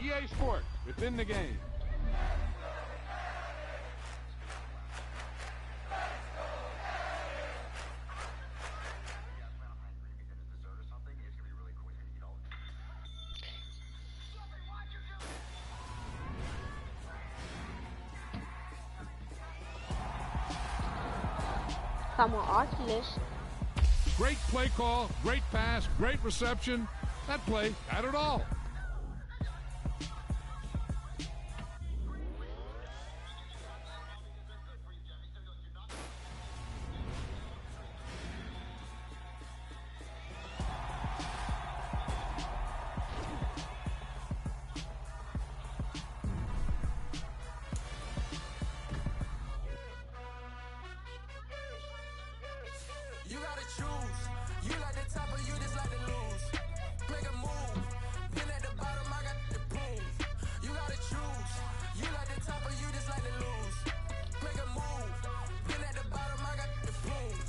EA Sports, within the game. Come on, Oculus. Great play call, great pass, great reception. That play had it all. You gotta choose. You like the top or you just like to lose. Make a move. Been at the bottom, I got the prove. You gotta choose. You like the top or you just like to lose. Make a move. Been at the bottom, I got the prove.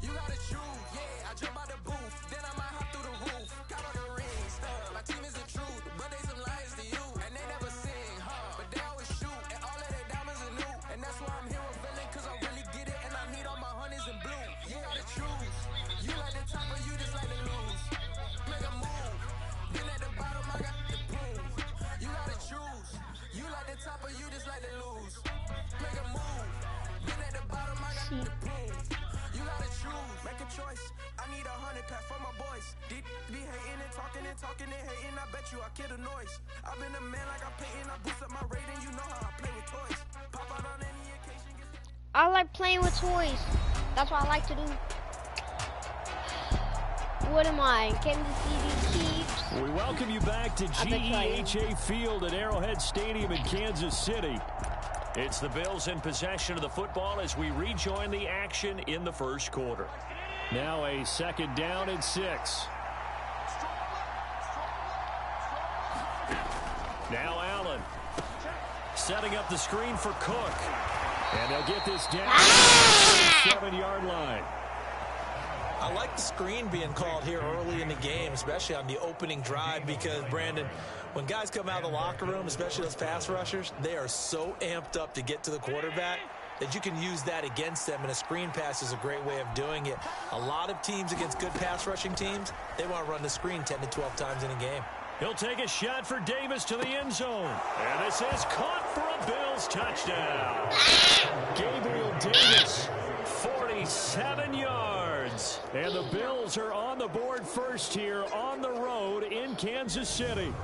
You gotta choose. Yeah, I jump out the booth, then I might hop through the roof. Got all the rings, my team is the truth, but they some liars to you, and they never sing, but they always shoot, and all of their diamonds are new, and that's why I'm here with villain, cause I really get it, and I need all my honeys in blue. You gotta choose. You like the top or you just like to lose. Make a move. Been at the bottom, I got the proof. You gotta choose. You like the top or you just like to lose. Make a move. Been at the bottom, I got the proof. You gotta choose. Make a choice. I need 100 pack for my boys. Deep be hating and talking and hating. I bet you I kill the noise. I've been a man like I'm painting. I boost up my rating. You know how I play with toys. Pop out on any occasion. I like playing with toys. That's what I like to do. What am I? Kansas City Chiefs. We welcome you back to GEHA Field at Arrowhead Stadium in Kansas City. It's the Bills in possession of the football as we rejoin the action in the first quarter. Now a second down and 6. Now Allen setting up the screen for Cook. And they'll get this down to the 7-yard line. I like the screen being called here early in the game, especially on the opening drive, because, Brandon, when guys come out of the locker room, especially those pass rushers, they are so amped up to get to the quarterback that you can use that against them, and a screen pass is a great way of doing it. A lot of teams against good pass rushing teams, they want to run the screen 10 to 12 times in a game. He'll take a shot for Davis to the end zone. And this is caught for a Bills touchdown. Gabriel Davis, 47 yards. And the Bills are on the board first here on the road in Kansas City.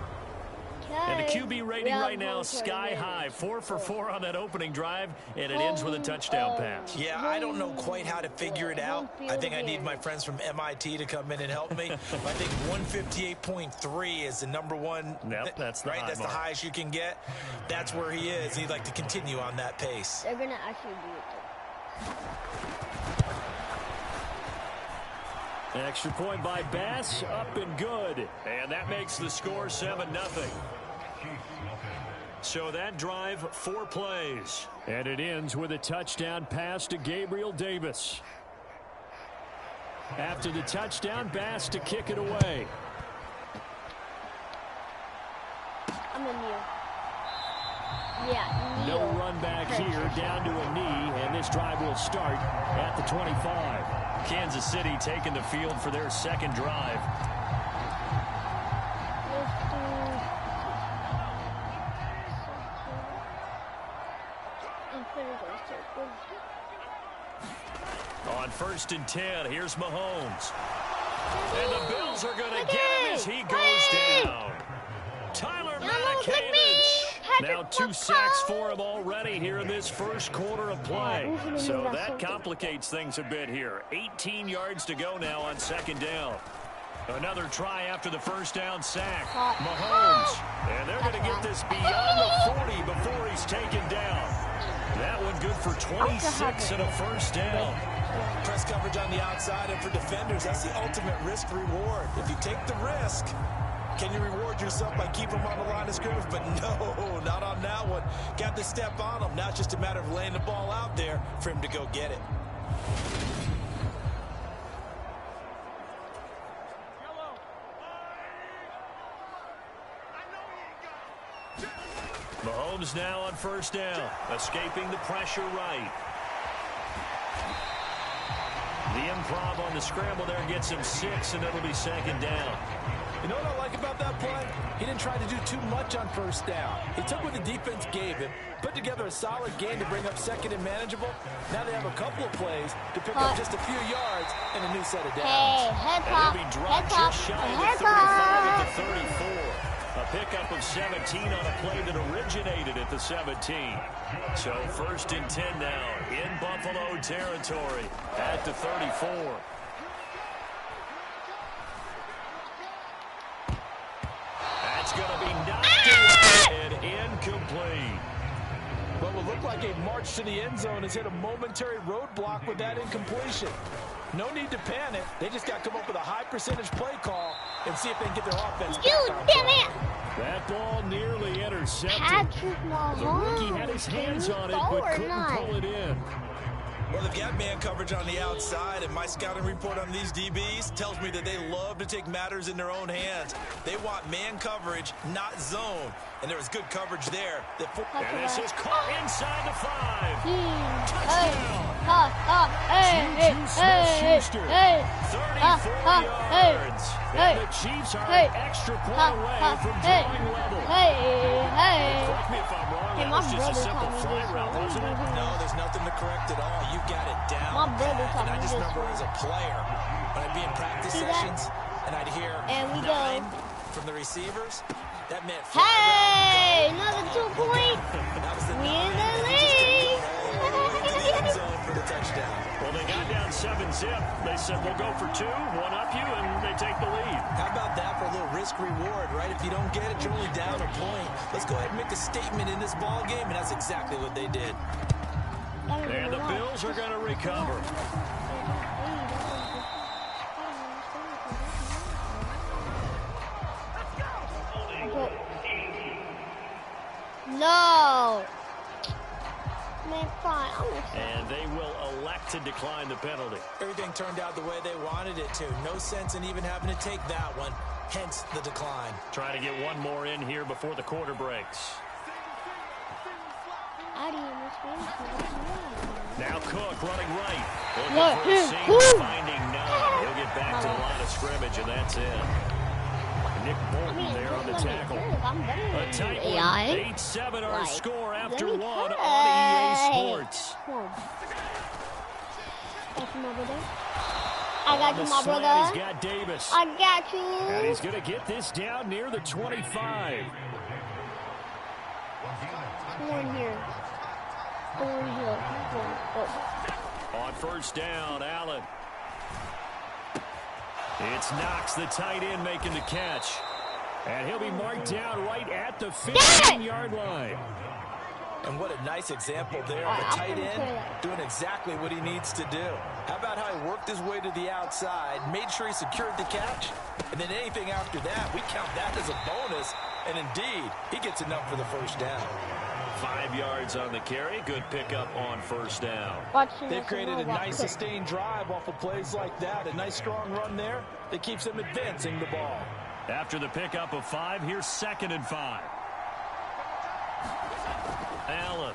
And the QB rating right now sky high. 4 for 4 on that opening drive, and it ends with a touchdown pass. Yeah, I don't know quite how to figure it out. I think I need my friends from MIT to come in and help me. I think 158.3 is the number one. Yep, that's the right. high That's mark. the highest you can get. That's where he is. He'd like to continue on that pace. They're gonna actually do it. Extra point by Bass, up and good. And that makes the score 7-0. So that drive, 4 plays. And it ends with a touchdown pass to Gabriel Davis. After the touchdown, Bass to kick it away. I'm a kneel. Yeah, kneel. No run back here, down to a knee, and this drive will start at the 25. Kansas City taking the field for their second drive. On 1st and 10, here's Mahomes. And the Bills are going to get him as he goes down. Tyler Matakevich. Now 2 sacks for him already here in this first quarter of play. So that complicates things a bit here. 18 yards to go now on 2nd down. Another try after the first down sack. Mahomes. And they're going to get this beyond the 40 before he's taken down. That one good for 26 and a first down. Press coverage on the outside, and for defenders, that's the ultimate risk reward. If you take the risk, can you reward yourself by keeping them on the line of scrimmage? But no, not on that one. Got to step on them. Now it's just a matter of laying the ball out there for him to go get it. Mahomes now on first down, escaping the pressure right. The improv on the scramble there gets him 6, and it'll be second down. You know what I like about that play? He didn't try to do too much on first down. He took what the defense gave him, put together a solid game to bring up second and manageable. Now they have a couple of plays to pick up just a few yards and a new set of downs. Hey, head top, And he'll be dropped just shy of the 35 at the 34. A pickup of 17 on a play that originated at the 17. So first and 10 now in Buffalo territory at the 34. That's going to be knocked away and incomplete. What will look like a march to the end zone has hit a momentary roadblock with that incompletion. No need to panic. They just got to come up with a high percentage play call and see if they can get their offense back on damn track. it! That ball nearly intercepted. Patrick Mahomes. The rookie had his hands on it but couldn't pull it in. Well, they've got man coverage on the outside, and my scouting report on these DBs tells me that they love to take matters in their own hands. They want man coverage, not zone. And there was good coverage there. And this is caught inside the 5. Touchdown. Juju Smith-Schuster, 34 yards. And the Chiefs are an extra point away from drawing level. Correct me if I'm wrong, that was just a simple fly route, wasn't it? No, there's nothing to correct at all. You got it down. My brother pat. taught And I me just this remember one. as a player, when I'd be in practice See that? sessions, and I'd hear And we 9 go. from the receivers, that meant Hey, another 2 point. That was the We 9, in the and he just lead. took it all the way to the end zone for the touchdown. Well, they got down 7-zip. They said, we'll go for 2, one up you, and they take the lead. How about that for a little risk-reward, right? If you don't get it, you're only down a point. Let's go ahead and make a statement in this ball game, and that's exactly what they did. And the Bills are going to recover. No. Man, fine. And they will elect to decline the penalty. Everything turned out the way they wanted it to. No sense in even having to take that one, hence the decline. Trying to get one more in here before the quarter breaks. Now Cook running right. Looking for a seam, finding none. He'll get back to the line of scrimmage, and that's it. Nick Bolton there on the tackle. A tight one. 8-7 our score after 1 on EA Sports. I got you, my brother. He's got Davis. I got you. And he's going to get this down near the 25. One here. One here. On first down, Allen. It's Knox, the tight end, making the catch. And he'll be marked down right at the 15-yard line. And what a nice example there of a tight end doing exactly what he needs to do. How about how he worked his way to the outside, made sure he secured the catch, and then anything after that, we count that as a bonus. And indeed, he gets enough for the first down. 5 yards on the carry. Good pickup on first down. They've created a nice sustained drive off of plays like that. A nice strong run there that keeps them advancing the ball. After the pickup of 5, here's 2nd and 5. Allen.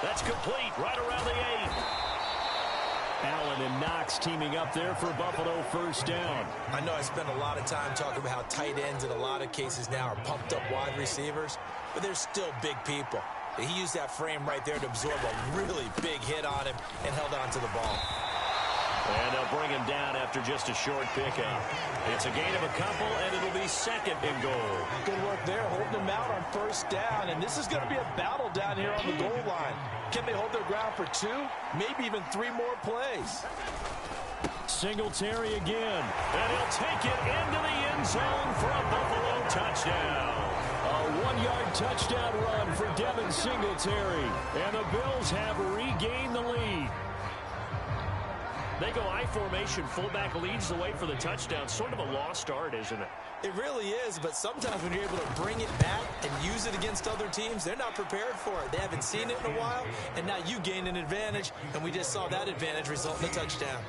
That's complete right around the 8. Allen and Knox teaming up there for Buffalo first down. I know I spend a lot of time talking about how tight ends in a lot of cases now are pumped up wide receivers, but they're still big people. He used that frame right there to absorb a really big hit on him and held on to the ball. And they'll bring him down after just a short pickup. It's a gain of a couple, and it'll be 2nd and goal. Good work there, holding him out on first down. And this is going to be a battle down here on the goal line. Can they hold their ground for 2, maybe even 3 more plays? Singletary again. And he'll take it into the end zone for a Buffalo touchdown. A 1-yard touchdown run for Devin Singletary. And the Bills have regained the lead. They go I formation, fullback leads the way for the touchdown. Sort of a lost art, isn't it? It really is, but sometimes when you're able to bring it back and use it against other teams, they're not prepared for it. They haven't seen it in a while, and now you gain an advantage, and we just saw that advantage result in a touchdown.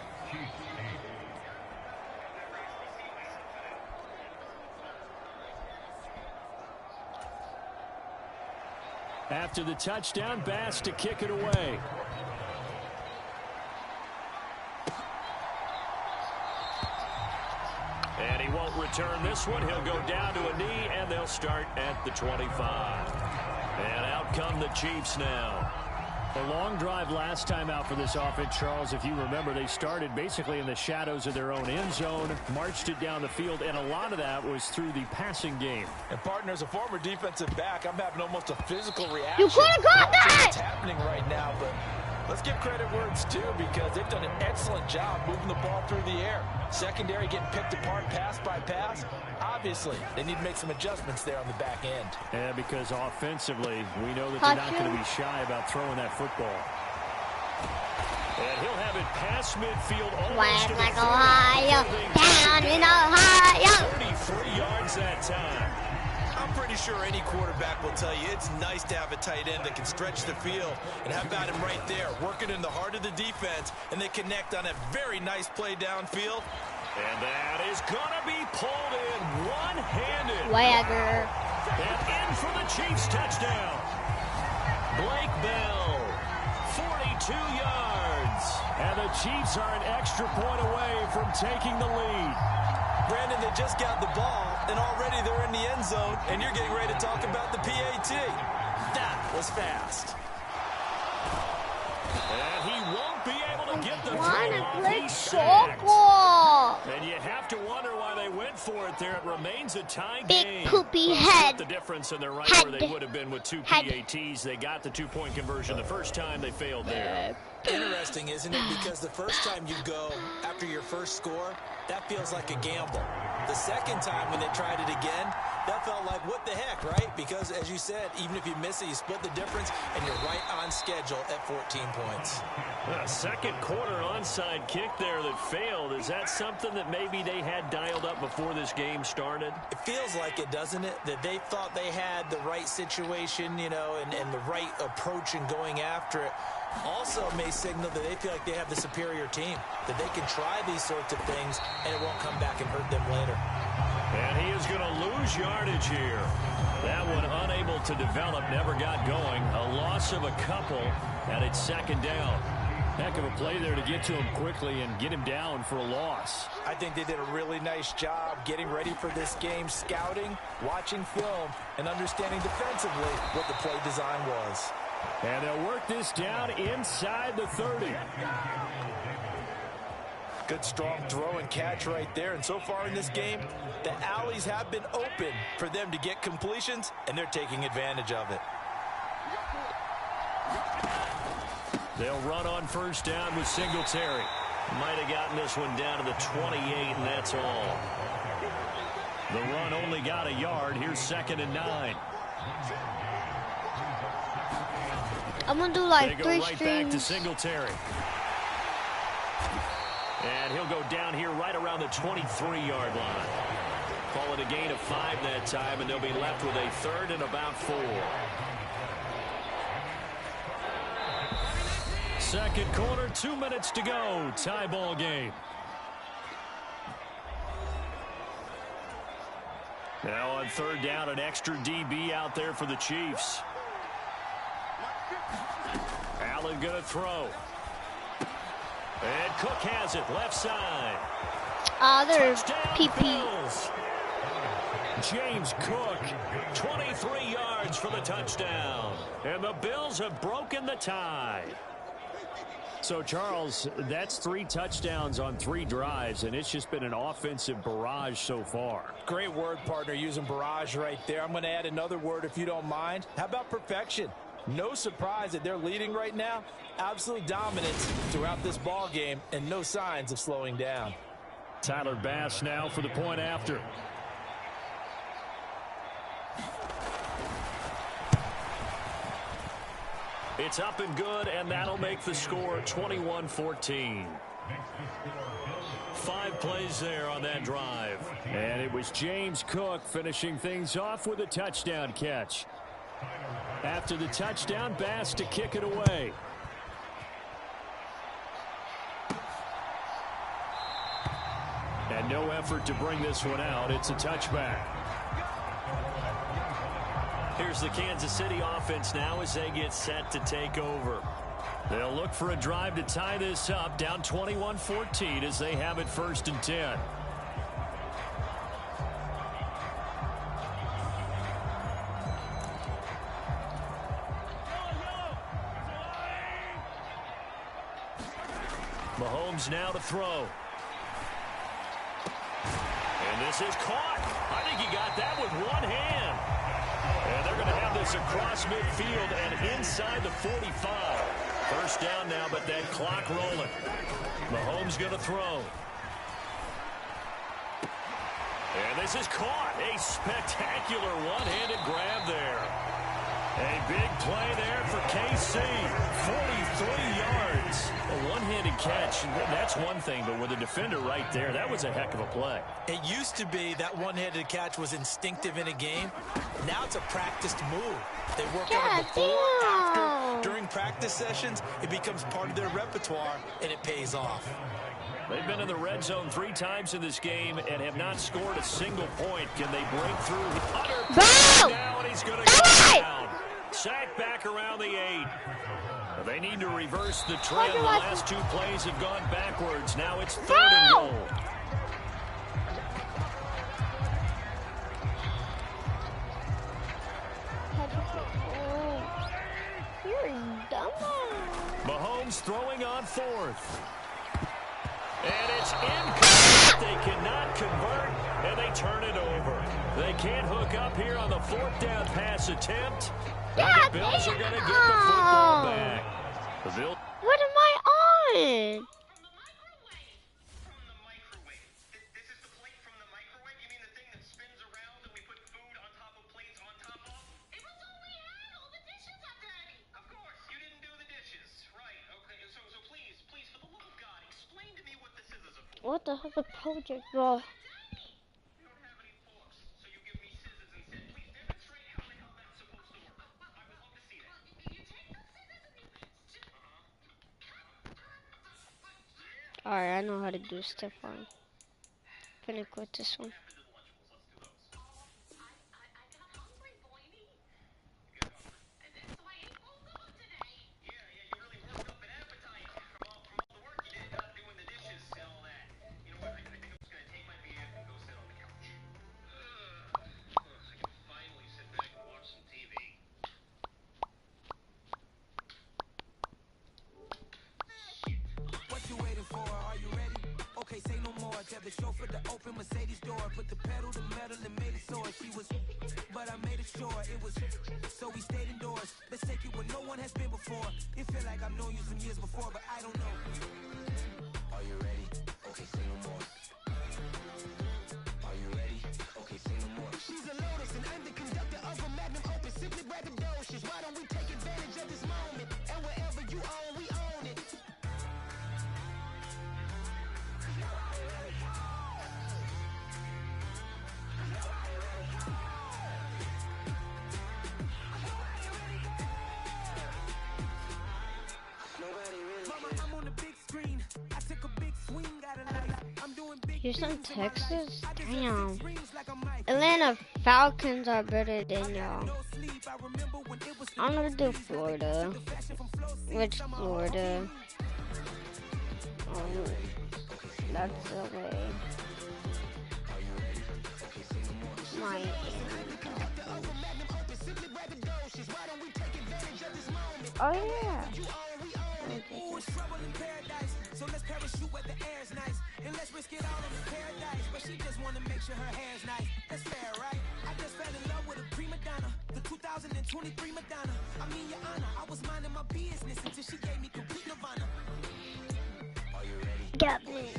After the touchdown, Bass to kick it away. And he won't return this one. He'll go down to a knee, and they'll start at the 25. And out come the Chiefs now. A long drive last time out for this offense, Charles. If you remember, they started basically in the shadows of their own end zone, marched it down the field, and a lot of that was through the passing game. And partner, as a former defensive back, I'm having almost a physical reaction. You could have got that! What's happening right now, but let's give credit where it's due because they've done an excellent job moving the ball through the air. Secondary getting picked apart pass by pass. Obviously, they need to make some adjustments there on the back end. Yeah, because offensively, we know that they're not going to be shy about throwing that football. And he'll have it past midfield. West like Ohio, down in Ohio. 33 yards that time. I'm pretty sure any quarterback will tell you it's nice to have a tight end that can stretch the field. And how about him right there, working in the heart of the defense, and they connect on a very nice play downfield. And that is going to be pulled in one-handed. Swagger. And in for the Chiefs touchdown. Blake Bell, 42 yards. And the Chiefs are an extra point away from taking the lead. Brandon, they just got the ball, and already they're in the end zone, and you're getting ready to talk about the PAT. That was fast. And he won't be able to get the throw off. Play soccer. And you have to wonder why they went for it there. It remains a tie Big game. poopy head. The difference, and they're right Head. where they would have been with two PATs. They got the two-point conversion the first time. They failed there. Interesting, isn't it? Because the first time you go after your first score, that feels like a gamble. The second time when they tried it again, that felt like, what the heck, right? Because, as you said, even if you miss it, you split the difference, and you're right on schedule at 14 points. A second quarter onside kick there that failed. Is that something that maybe they had dialed up before this game started? It feels like it, doesn't it? That they thought they had the right situation, you know, and the right approach in going after it. Also may signal that they feel like they have the superior team, that they can try these sorts of things, and it won't come back and hurt them later. And he is going to lose yardage here. That one unable to develop, never got going. A loss of a couple, and it's second down. Heck of a play there to get to him quickly and get him down for a loss. I think they did a really nice job getting ready for this game, scouting, watching film, and understanding defensively what the play design was. And they'll work this down inside the 30. Good strong throw and catch right there. And so far in this game, the alleys have been open for them to get completions, and they're taking advantage of it. They'll run on first down with Singletary. Might have gotten this one down to the 28, and that's all. The run only got a yard. Here's 2nd and 9. I'm gonna do like they 3 go right streams. Back to Singletary. And he'll go down here right around the 23-yard line. Call it a gain of 5 that time, and they'll be left with a 3rd and about 4. Second quarter, 2 minutes to go. Tie ball game. Now on 3rd down, an extra DB out there for the Chiefs. Allen going to throw. And Cook has it, left side. There's Touchdown, PP. Bills. James Cook, 23 yards for the touchdown. And the Bills have broken the tie. So, Charles, that's 3 touchdowns on 3 drives, and it's just been an offensive barrage so far. Great word, partner, using barrage right there. I'm going to add another word if you don't mind. How about perfection? No surprise that they're leading right now. Absolute dominance throughout this ball game, and no signs of slowing down. Tyler Bass now for the point after. It's up and good, and that'll make the score 21-14. 5 plays there on that drive. And it was James Cook finishing things off with a touchdown catch. After the touchdown, Bass to kick it away. And no effort to bring this one out. It's a touchback. Here's the Kansas City offense now as they get set to take over. They'll look for a drive to tie this up, down 21-14 as they have it 1st and 10. Mahomes now to throw. And this is caught. I think he got that with one hand. And they're going to have this across midfield and inside the 45. 1st down now, but that clock rolling. Mahomes going to throw. And this is caught. A spectacular one-handed grab there. A big play there for KC. 43 yards. A one-handed catch, that's one thing, but with a defender right there, that was a heck of a play. It used to be that one-handed catch was instinctive in a game. Now it's a practiced move. They work on it before, after, during practice sessions. It becomes part of their repertoire, and it pays off. They've been in the red zone 3 times in this game and have not scored a single point. Can they break through? Now, and he's going to go down. Sack back around the 8. They need to reverse the trend. The last 2 plays have gone backwards. Now it's 3rd and goal. You're dumb. Mahomes throwing on 4th. And it's incomplete. They cannot convert, and they turn it over. They can't hook up here on the 4th down pass attempt. And the Bills are going to get the football back. The Bills. What am I on? What the heck is a project ball? Alright, I know how to do stuff on. Gonna quit this one. The chauffeur to open Mercedes door, put the pedal to metal and made it soar. She was, but I made it sure it was. So we stayed indoors. Let's take it where no one has been before. It feel like I've known you some years before, but I don't know. Are you ready? Okay, say no more. Are you ready? Okay, say no more. She's a Lotus and I'm the conductor of a magnum opus. Simply braggadocious. Why don't we take advantage of this moment? And wherever you own, we own it. Houston, Texas? Damn. Atlanta Falcons are better than y'all. I'm gonna do Florida. Which Florida? That's LA. Miami. Oh yeah. So let's parachute where the air's nice. And let's risk it all in the paradise. But she just wanna make sure her hair's nice. That's fair, right? I just fell in love with a prima donna. The 2023 Madonna. I mean, your honor, I was minding my business until she gave me complete nirvana. Are you ready? Got me.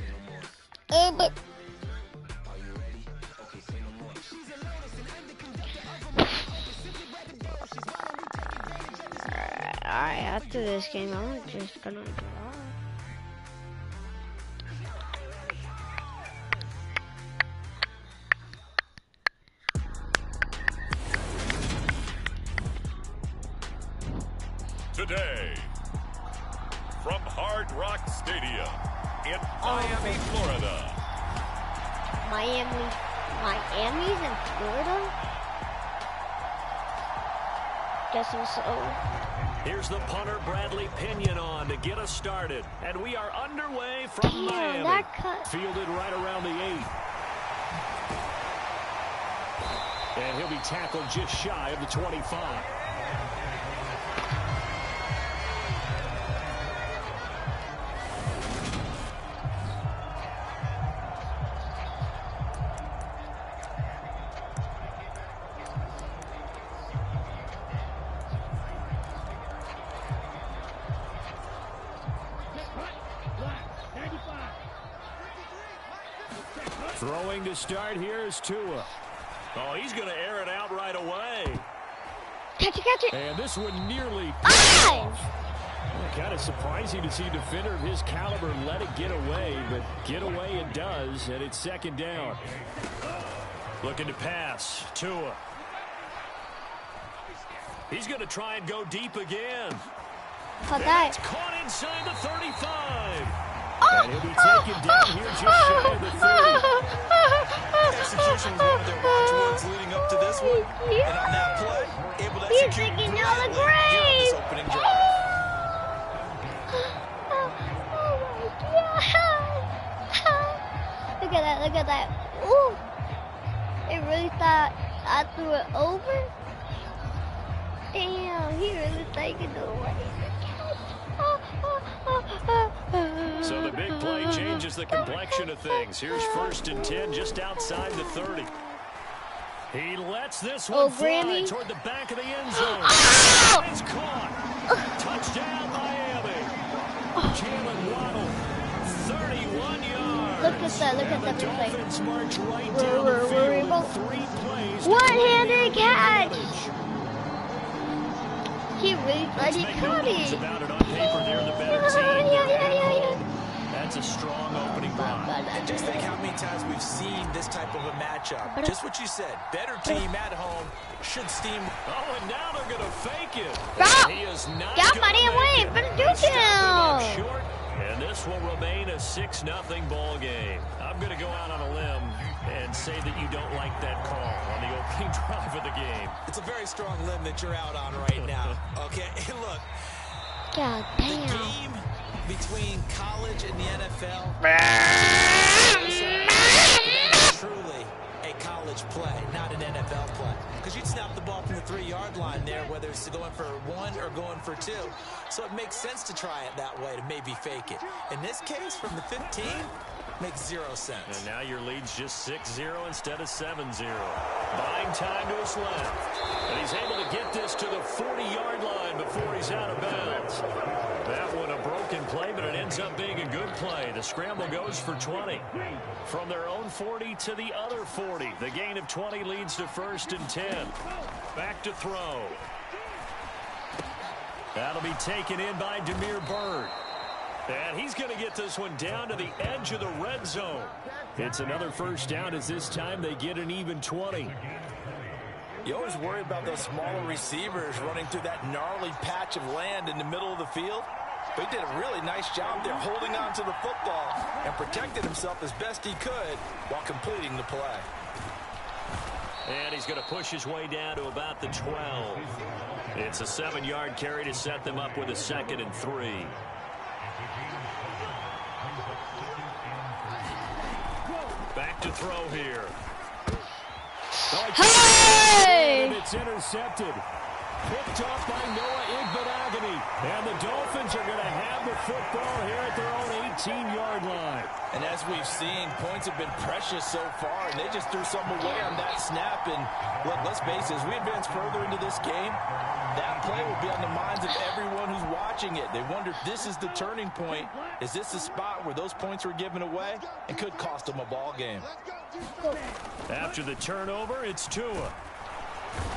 But are you ready? Okay, say no more. She's a Lotus and I'm the conductor of a magnum. Simply braggadocious. Why don't we take advantage of this moment? Alright, after this game, I'm just gonna draw. Today, from Hard Rock Stadium in Miami, Florida. Miami's in Florida? guessing so. Here's the punter, Bradley Pinion, on to get us started. And we are underway from Miami. That cut. Fielded right around the 8. And he'll be tackled just shy of the 25. Throwing to start here is Tua. Oh, he's going to air it out right away. Catch it. And this one nearly off. Kind of surprising to see a defender of his caliber let it get away, but get away it does, and it's second down. Looking to pass. Tua. He's going to try and go deep again. Caught that. Caught inside the 35. And he'll be taken down here just shy of the 30. Execution was one of their watchwords leading up to this one. And on that play, able to execute thinking all the brilliantly here on this opening drive. Look at that. Ooh. It really thought I threw it over. Damn, he really taking it away. So the big play changes the complexion of things. Here's 1st and 10 just outside the 30. He lets this one fly toward the back of the end zone. Oh! It's caught. Touchdown, Miami. Jalen Waddle, 31 yards. Look at that. Look at that the play. Dolphins march right down the field with 3 plays. One-handed catch. He really thought he caught it. About it on paper, they're the better team. Yeah. That's a strong opening drive. And just think how many times we've seen this type of a matchup. Just what you said. Better team at home should steam. Oh, and now they're going to fake it. Stop. He is not Got my damn way. Better do short, and this will remain a 6-0 ball game. I'm going to go out on a limb and say that you don't like that call on the opening drive of the game. It's a very strong limb that you're out on right now. Okay, look. God damn. The game between college and the NFL is truly a college play, not an NFL play. Because you'd snap the ball from the 3-yard line there, whether it's going for 1 or going for 2. So it makes sense to try it that way, to maybe fake it. In this case, from the 15, makes 0 sense. And now your lead's just 6-0 instead of 7-0. Buying time to his left. And he's able to get this to the 40-yard line before he's out of bounds. That one a broken play, but it ends up being a good play. The scramble goes for 20. From their own 40 to the other 40. The gain of 20 leads to 1st and 10. Back to throw. That'll be taken in by Damiere Byrd. And he's going to get this one down to the edge of the red zone. It's another 1st down as this time they get an even 20. You always worry about those smaller receivers running through that gnarly patch of land in the middle of the field. But he did a really nice job there holding on to the football and protected himself as best he could while completing the play. And he's going to push his way down to about the 12. It's a 7-yard carry to set them up with a 2nd and 3. Back to throw here. Hey! And it's intercepted. Picked off by Noah Igbenogany. And the Dolphins are going to have the football here at their own 18-yard line. And as we've seen, points have been precious so far, and they just threw some away on that snap. And look, let's face it, as we advance further into this game, that play will be on the minds of everyone who's watching it. They wonder if this is the turning point. Is this the spot where those points were given away and could cost them a ball game? After the turnover, it's Tua.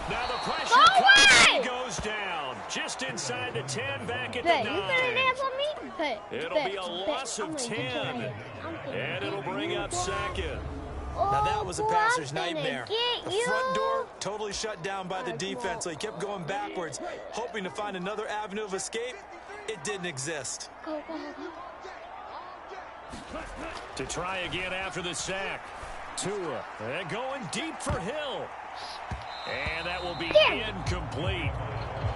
Now the pressure comes, goes down. Just inside the 10, back at the 9. You better dance on me. It'll be a loss of 10. And it'll bring up 2nd. Now that was a passer's nightmare. The front door totally shut down by the defense, so he kept going backwards, hoping to find another avenue of escape. It didn't exist. To try again after the sack. Tua, and going deep for Hill. And that will be incomplete.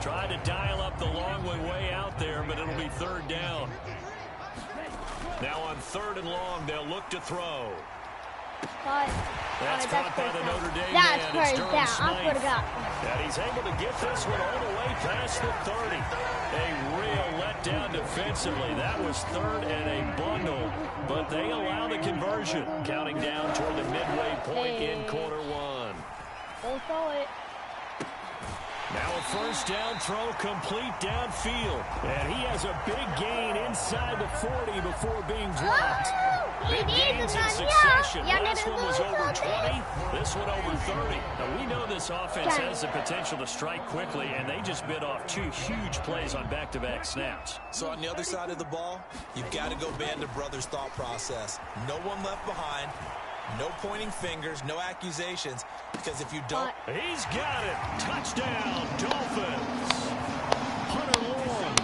Tried to dial up the long way out there, but it'll be third down. Now on 3rd and long, they'll look to throw. That's caught by the Notre Dame man. It's Durham Smythe. And he's able to get this one all the way past the 30. A real letdown defensively. That was 3rd and a bundle, but they allow the conversion. Counting down toward the midway point in quarter 1. Go throw it. Now a first down throw complete downfield. And he has a big gain inside the 40 before being dropped. Big gains in succession. Last one was over 20. This one over 30. Now we know this offense has the potential to strike quickly, and they just bit off 2 huge plays on back-to-back snaps. So on the other side of the ball, you've got to go Band of Brothers thought process. No one left behind. No pointing fingers, no accusations, because if you don't... He's got it. Touchdown, Dolphins. Hunter Long,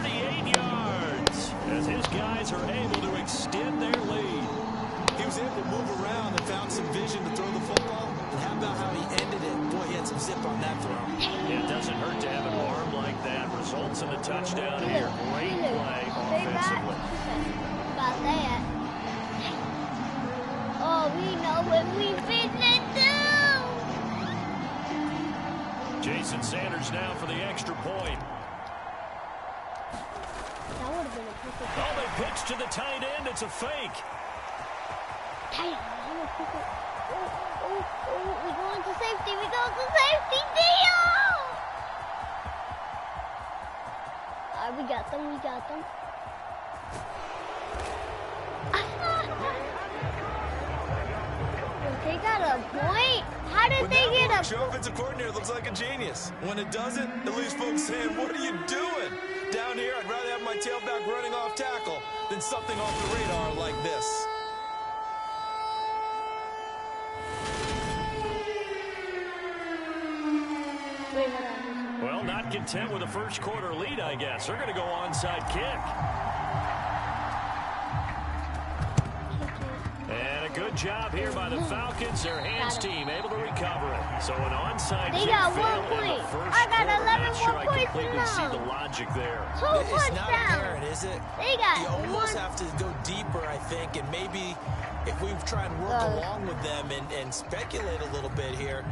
38 yards, as his guys are able to extend their lead. He was able to move around and found some vision to throw the football. And how about how he ended it? Boy, he had some zip on that throw. Yeah, it doesn't hurt to have an arm like that. Results in a touchdown here. Great play offensively. About that. Oh, we know what we fit to do. Jason Sanders now for the extra point. That would have been a perfect. Oh, they pitch to the tight end. It's a fake. Damn, we go into safety. We go into safety. Deal. We got them. We got them. They got a point? How did they get a point? Your offensive coordinator looks like a genius. When it doesn't, at least folks saying, what are you doing? Down here, I'd rather have my tailback running off tackle than something off the radar like this. Well, not content with a first quarter lead, I guess. They're going to go onside kick. Good job here by the Falcons. Their hands team able to recover it. So an onside kick got failed 1 point. in the first I got 11 quarter. Not sure more I points completely now. see the logic there. It's not apparent, is it? They got you almost have to go deeper, I think, and maybe if we try and work along with them and speculate a little bit here,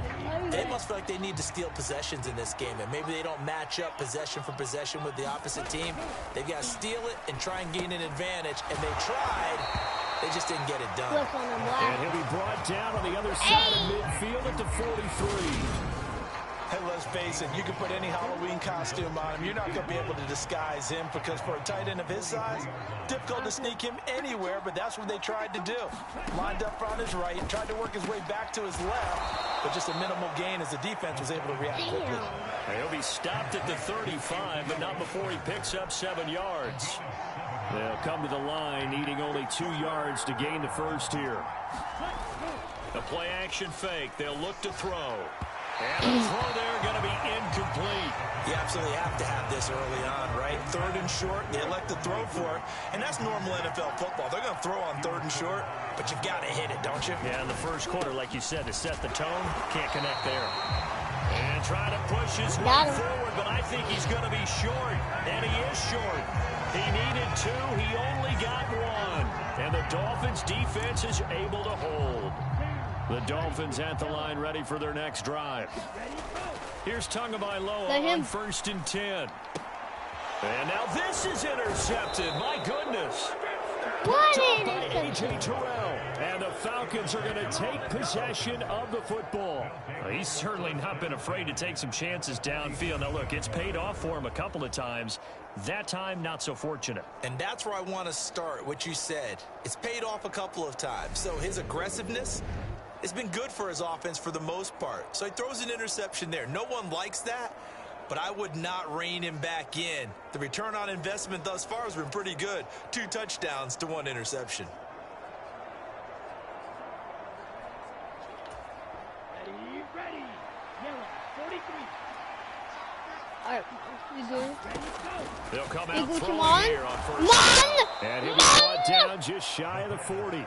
they must feel like they need to steal possessions in this game, and maybe they don't match up possession for possession with the opposite team. They've got to steal it and try and gain an advantage, and they tried. They just didn't get it done. And he'll be brought down on the other side of midfield at the 43. Hey, let's face it, you can put any Halloween costume on him. You're not going to be able to disguise him because for a tight end of his size, difficult to sneak him anywhere, but that's what they tried to do. Lined up on his right, tried to work his way back to his left, but just a minimal gain as the defense was able to react quickly. He'll be stopped at the 35, but not before he picks up 7 yards. They'll come to the line, needing only 2 yards to gain the first here. The play action fake. They'll look to throw. And the throw there going to be incomplete. You absolutely have to have this early on, right? 3rd and short, they elect to throw for it. And that's normal NFL football. They're going to throw on 3rd and short, but you've got to hit it, don't you? Yeah, in the first quarter, like you said, to set the tone, can't connect there. And try to push his way forward, but I think he's going to be short. And he is short. He needed 2. He only got 1. And the Dolphins defense is able to hold. The Dolphins at the line ready for their next drive. Here's Tagovailoa on 1st and 10. And now this is intercepted. My goodness. What by A.J. Terrell. And the Falcons are going to take possession of the football. He's certainly not been afraid to take some chances downfield. Now, look, it's paid off for him a couple of times. That time, not so fortunate. And that's where I want to start, what you said. It's paid off a couple of times. So his aggressiveness, it's been good for his offense for the most part. So he throws an interception there. No one likes that, but I would not rein him back in. The return on investment thus far has been pretty good. 2 touchdowns to 1 interception. Ready. Yellow, 43. All right, we good. They'll come out come throwing on. here on 1st. Come on! And he'll be brought down just shy of the 40.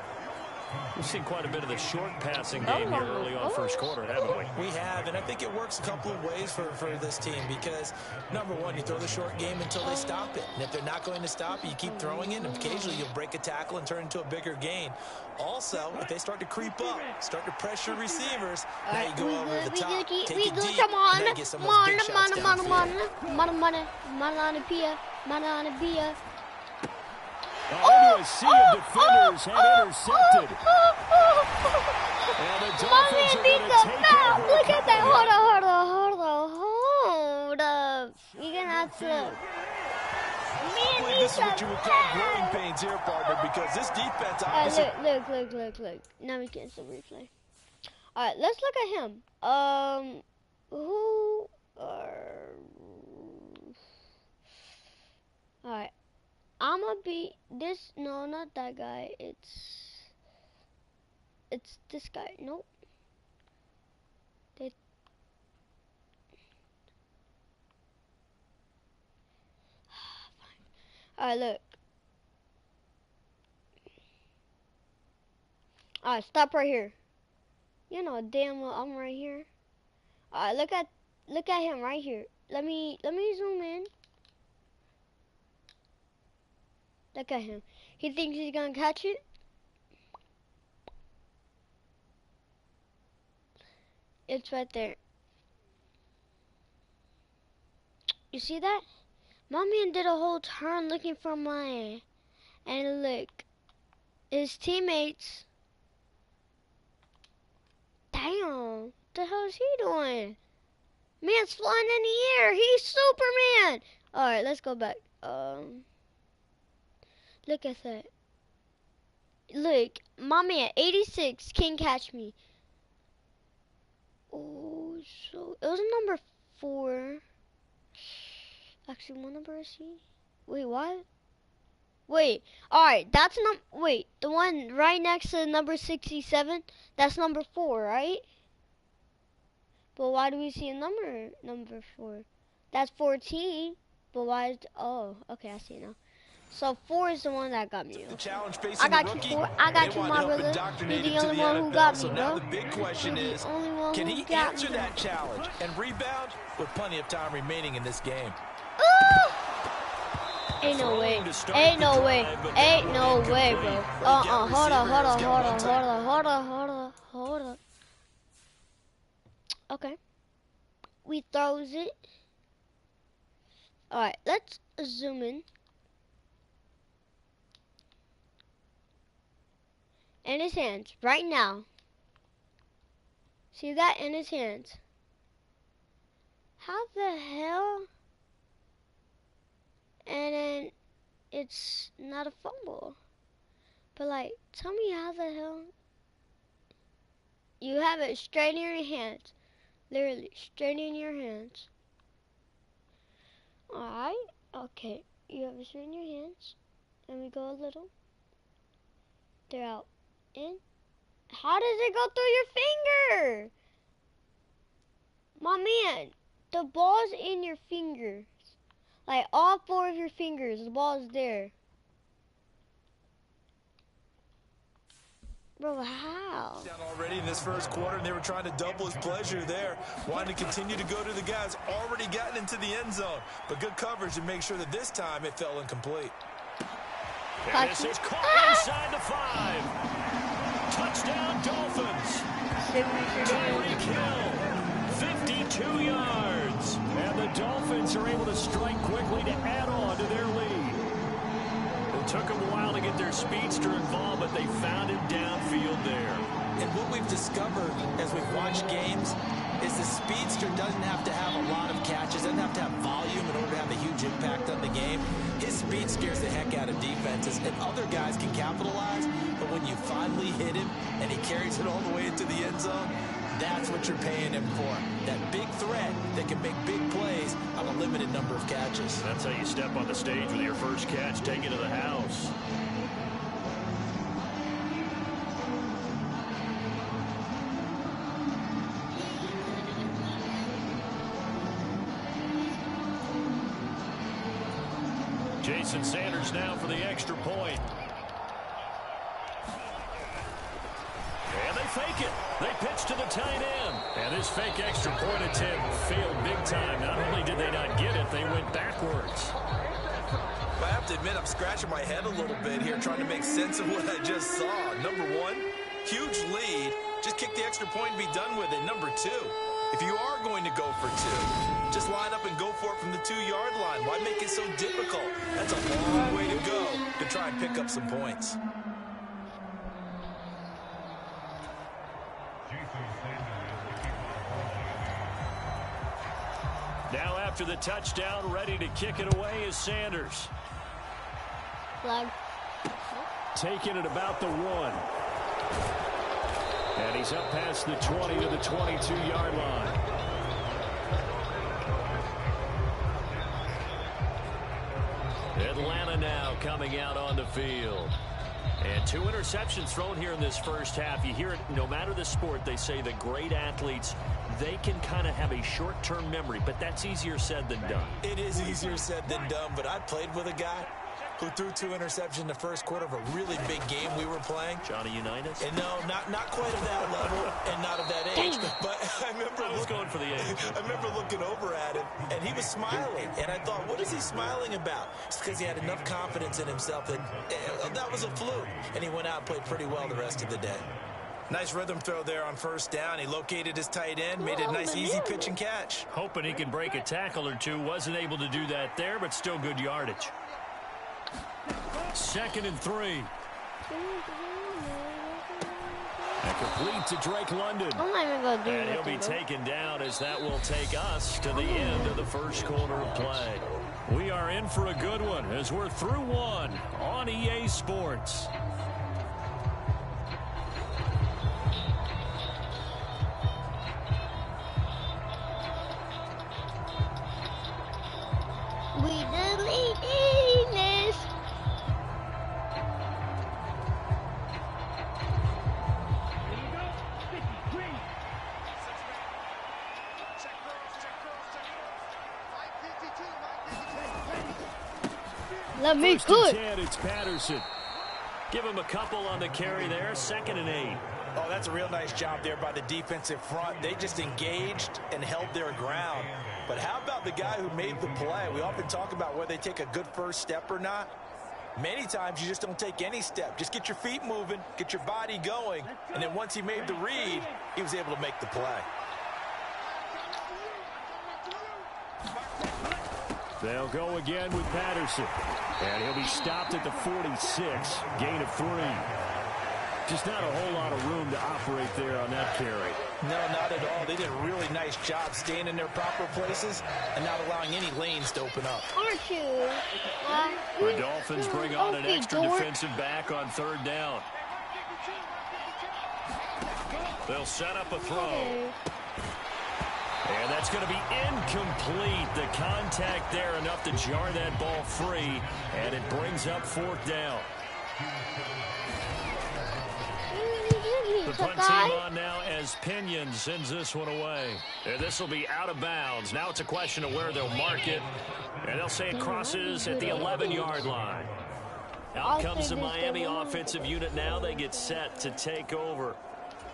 We've seen quite a bit of the short passing game here early on first quarter, haven't we? We have, and I think it works a couple of ways for this team because, number one, you throw the short game until they stop it. And if they're not going to stop it, you keep throwing it, and occasionally you'll break a tackle and turn into a bigger gain. Also, if they start to creep up, start to pressure receivers, now you go over the top, take it deep, and then get some of those big shots downfield. Into a sea of defenders had intercepted. And the Dolphins are going to take over. Look at that. Hold up. You're going to have to... Man, This is what you would call growing pains here, partner, because this defense obviously... Look. Now we can still replay. All right, let's look at him. Who are... All right. I'm gonna be this. No, not that guy. It's this guy. Nope. Alright, look. Alright, stop right here. You know damn well I'm right here. Alright, look at him right here. Let me zoom in. Look at him. He thinks he's gonna catch it. It's right there. You see that? My man did a whole turn looking for mine. And look, his teammates. Damn, what the hell is he doing? Man's flying in the air. He's Superman. All right, let's go back. Look at that. Look, my man, 86, can't catch me. Oh, so it was number 4. Actually, what number is he? Wait, what? Wait, alright, that's wait, the one right next to number 67, that's number 4, right? But why do we see a number 4? That's 14, but why is, oh, okay, I see it now. So 4 is the one that got me. I got you, 4. I got you, my brother. You're the only one who got me, bro. Now the big question is, can he answer that challenge and rebound with plenty of time remaining in this game? Ain't no way. Ain't no way. Ain't no way, bro. Hold on. Okay. We throws it. Alright, let's zoom in. In his hands, right now. See that? In his hands. How the hell? And then it's not a fumble. But like, tell me how the hell? You have it straight in your hands. Literally, straight in your hands. Alright, okay. You have it straight in your hands. And we go a little. They're out. In. How does it go through your finger? My man, the ball's in your finger. Like all 4 of your fingers, the ball's there. Bro, how? Down already in this first quarter, and they were trying to double his pleasure there. Wanting to continue to go to the guys already gotten into the end zone. But good coverage to make sure that this time it fell incomplete. And this is caught inside the 5. Touchdown, Dolphins. Tyreek Hill, 52 yards. And the Dolphins are able to strike quickly to add on to their lead. It took them a while to get their speedster involved, but they found him downfield there. And what we've discovered as we've watched games is the speedster doesn't have to have a lot of catches, doesn't have to have volume in order to have a huge impact on the game. His speed scares the heck out of defenses, and other guys can capitalize, but when you finally hit him and he carries it all the way into the end zone, that's what you're paying him for. That big threat that can make big plays on a limited number of catches. That's how you step on the stage with your first catch, take it to the house. Jason Sanders now for the extra point. They'll fake it. They pitch to the tight end. And this fake extra point attempt failed big time. Not only did they not get it, they went backwards. I have to admit, I'm scratching my head a little bit here trying to make sense of what I just saw. Number one, huge lead. Just kick the extra point and be done with it. Number two, if you are going to go for two, just line up and go for it from the 2-yard line. Why make it so difficult? That's a long way to go to try and pick up some points. Now after the touchdown, ready to kick it away is Sanders. Flag. Taking it about the 1. And he's up past the 20 to the 22-yard line. Atlanta now coming out on the field. And 2 interceptions thrown here in this first half. You hear it, no matter the sport, they say the great athletes, they can kind of have a short-term memory, but that's easier said than done. It is easier said than done, but I played with a guy who threw 2 interceptions in the first quarter of a really big game we were playing. Johnny Unitas? And no, not quite of that level and not of that age. But I was going for the age. I remember looking over at him, and he was smiling. And I thought, what is he smiling about? It's because he had enough confidence in himself that that was a fluke. And he went out and played pretty well the rest of the day. Nice rhythm throw there on first down. He located his tight end, made it a nice, easy pitch and catch. Hoping he can break a tackle or two. Wasn't able to do that there, but still good yardage. 2nd and 3. And complete to Drake London. I'm not even going to do And he'll be taken down as that will take us to the end of the first quarter of play. We are in for a good one as we're through 1 on EA Sports. We deleted this. Let me cook. It's Patterson. Give him a couple on the carry there. 2nd and 8. Oh, that's a real nice job there by the defensive front. They just engaged and held their ground. But how about the guy who made the play? We often talk about whether they take a good first step or not. Many times you just don't take any step. Just get your feet moving, get your body going, and then once he made the read, he was able to make the play. They'll go again with Patterson. And he'll be stopped at the 46. Gain of 3. Just not a whole lot of room to operate there on that carry. No, not at all. They did a really nice job staying in their proper places and not allowing any lanes to open up. Aren't you? The Dolphins bring on an extra defensive back on 3rd down. They'll set up a throw. And that's going to be incomplete. The contact there enough to jar that ball free. And it brings up 4th down. The punt team on now as Pinion sends this one away. And this will be out of bounds. Now it's a question of where they'll mark it. And they'll say it crosses at the 11-yard line. Out comes the Miami offensive unit now. They get set to take over.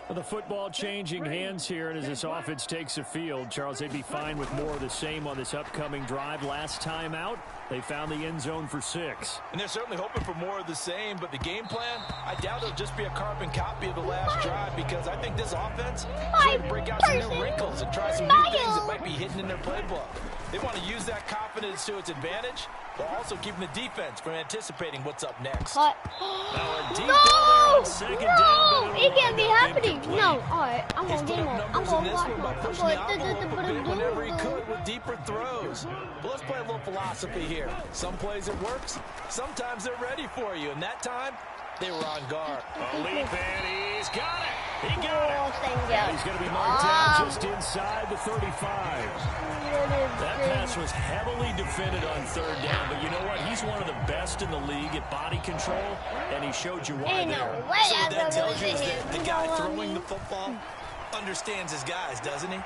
The football changing hands here, and as this offense takes the field, Charles, they'd be fine with more of the same on this upcoming drive. Last time out, they found the end zone for 6. And they're certainly hoping for more of the same, but the game plan, I doubt it'll just be a carbon copy of the last drive, because I think this offense is going to break out some new wrinkles and try some new things that might be hidden in their playbook. They want to use that confidence to its advantage, while also keeping the defense from anticipating what's up next. Cut. No! It can't be happening. No, alright, I'm going to get more. I'm going to watch whenever he could with deeper throws. But let's play a little philosophy here. Some plays it works, sometimes they're ready for you, and that time, they were on guard. A leap, and he's got it. He got it. And he's going to be marked down just inside the 35. That pass was heavily defended on 3rd down, but you know what? He's one of the best in the league at body control, and he showed you why there. So what that tells you is that the guy throwing the football understands his guys, doesn't he?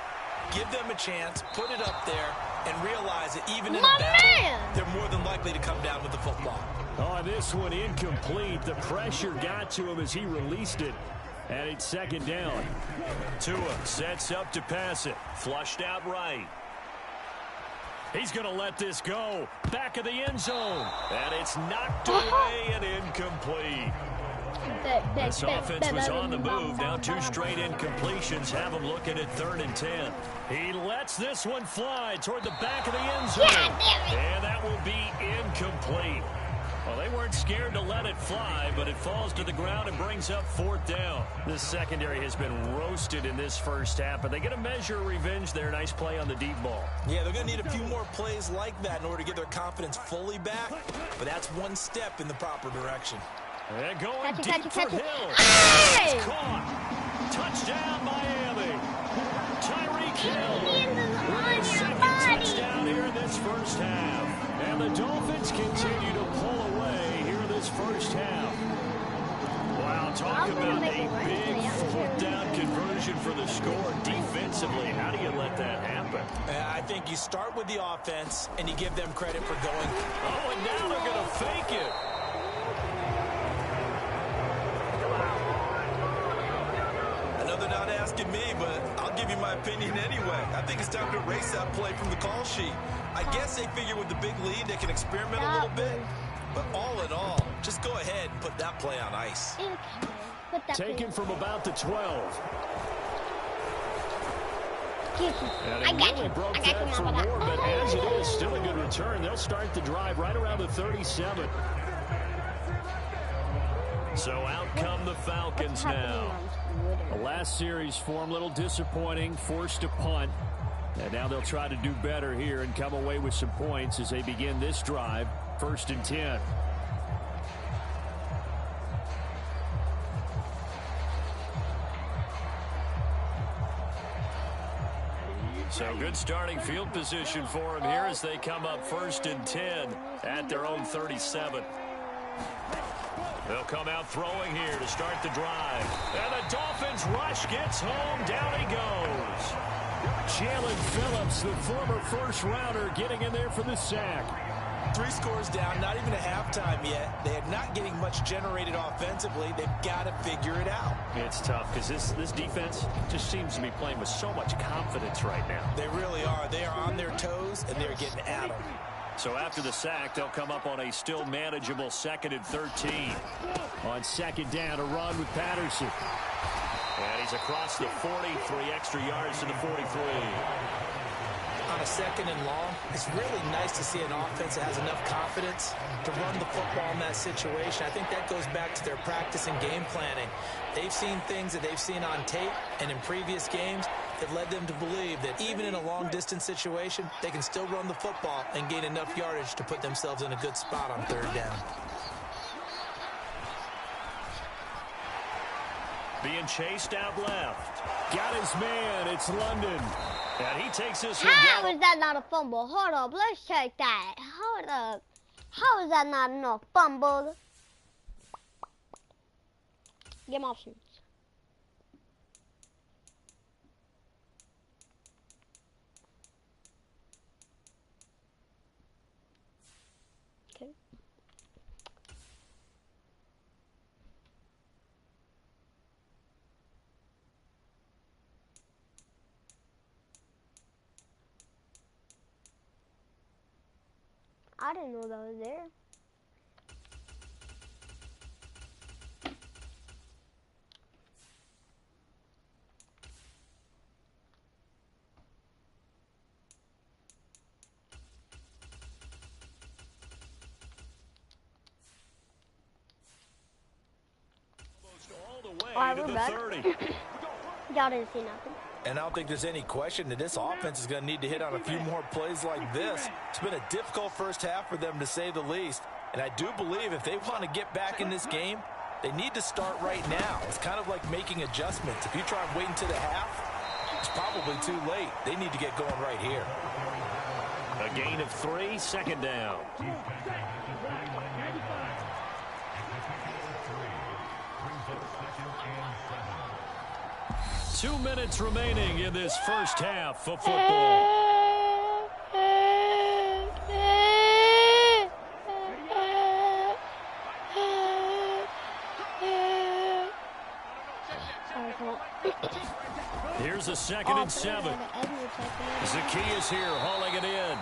Give them a chance, put it up there, and realize that even in a battle, they're more than likely to come down with the football. Oh, this one incomplete. The pressure got to him as he released it. And it's second down. Tua sets up to pass it. Flushed out right. He's going to let this go. Back of the end zone. And it's knocked away and incomplete. This offense was on the move. Now 2 straight incompletions have him looking at 3rd and 10. He lets this one fly toward the back of the end zone. And that will be incomplete. Well, they weren't scared to let it fly, but it falls to the ground and brings up 4th down. This secondary has been roasted in this first half, but they get a measure of revenge there. Nice play on the deep ball. Yeah, they're going to need a few more plays like that in order to get their confidence fully back, but that's one step in the proper direction. And going deep for Hill. Hey! It's caught. Touchdown, Miami. Tyreek Hill with his second touchdown here in this first half. And the Dolphins continue to pull away here in this first half. Wow, talk about a big 4th down conversion for the score. Defensively, how do you let that happen? I think you start with the offense, and you give them credit for going. Oh, and now they're going to fake it. They're not asking me, but I'll give you my opinion anyway. I think it's time to erase that play from the call sheet. I guess they figure with the big lead, they can experiment a little bit. But all in all, just go ahead and put that play on ice. Taken from about the 12. I got you. Broke that for more, but as it is, still a good return. They'll start the drive right around the 37. So out come the Falcons now. The last series for them, a little disappointing, forced to punt. And now they'll try to do better here and come away with some points as they begin this drive, 1st and 10. So good starting field position for them here as they come up 1st and 10 at their own 37. They'll come out throwing here to start the drive. And the Dolphins rush gets home. Down he goes. Jalen Phillips, the former first-rounder, getting in there for the sack. 3 scores down, not even a halftime yet. They are not getting much generated offensively. They've got to figure it out. It's tough because this defense just seems to be playing with so much confidence right now. They really are. They are on their toes, and they're getting at them. So after the sack, they'll come up on a still manageable 2nd and 13. On 2nd down, a run with Patterson. And he's across the 40, 3 extra yards to the 43. On a 2nd and long, it's really nice to see an offense that has enough confidence to run the football in that situation. I think that goes back to their practice and game planning. They've seen things that they've seen on tape and in previous games that led them to believe that even in a long-distance situation, they can still run the football and gain enough yardage to put themselves in a good spot on 3rd down. Being chased out left. Got his man. It's London. And he takes this one How down. is that not a fumble? Hold up. Let's check that. Hold up. How is that not enough fumble? Game options. Okay. I didn't know that was there. All right, we're back. Y'all didn't see nothing. And I don't think there's any question that this offense is going to need to hit on a few more plays like this. It's been a difficult first half for them, to say the least. And I do believe if they want to get back in this game, they need to start right now. It's kind of like making adjustments. If you try and wait until the half, it's probably too late. They need to get going right here. A gain of 3, 2nd down. Two minutes remaining in this first half of football. 2nd and 7. Zacchaeus here hauling it in.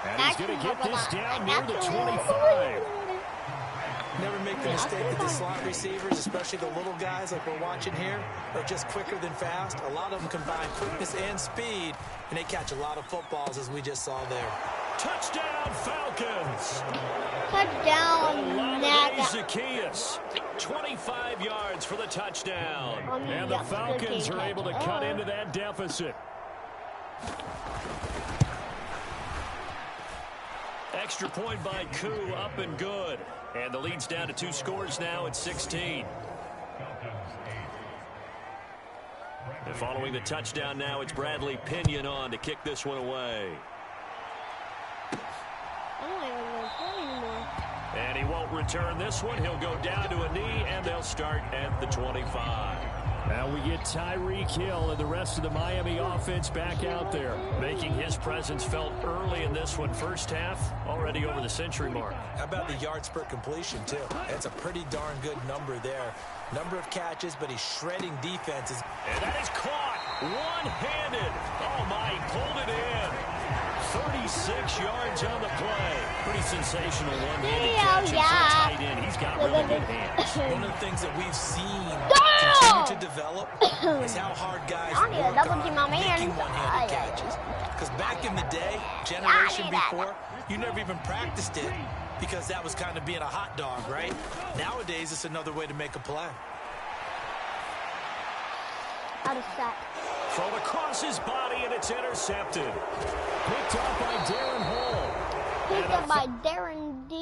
And he's going to get this down near the 25. Never make the mistake that the slot receivers, especially the little guys like we're watching here, are just quicker than fast. A lot of them combine quickness and speed, and they catch a lot of footballs, as we just saw there. Touchdown, Falcons. Touchdown, Zacchaeus. 25 yards for the touchdown. And the Falcons are able to cut into that deficit. Extra point by Koo, up and good. And the lead's down to 2 scores now at 16. And following the touchdown now, it's Bradley Pinion on to kick this one away. And he won't return this one. He'll go down to a knee, and they'll start at the 25. Now we get Tyreek Hill and the rest of the Miami offense back out there, making his presence felt early in this one. First half, already over the century mark. How about the yards per completion, too? That's a pretty darn good number there. Number of catches, but he's shredding defenses. And that is caught one-handed. Oh, my, he pulled it in. 36 yards on the play. Pretty sensational one-handed catch for a tight end. He's got really good hands. One of the things that we've seen continue to develop is how hard guys work on making one-handed catches. Because back in the day, generation before, you never even practiced it because that was kind of being a hot dog, right? Nowadays, it's another way to make a play. Out of sack. Thrown across his body, and it's intercepted. Picked up by Darren Hall. Picked up by Darren D.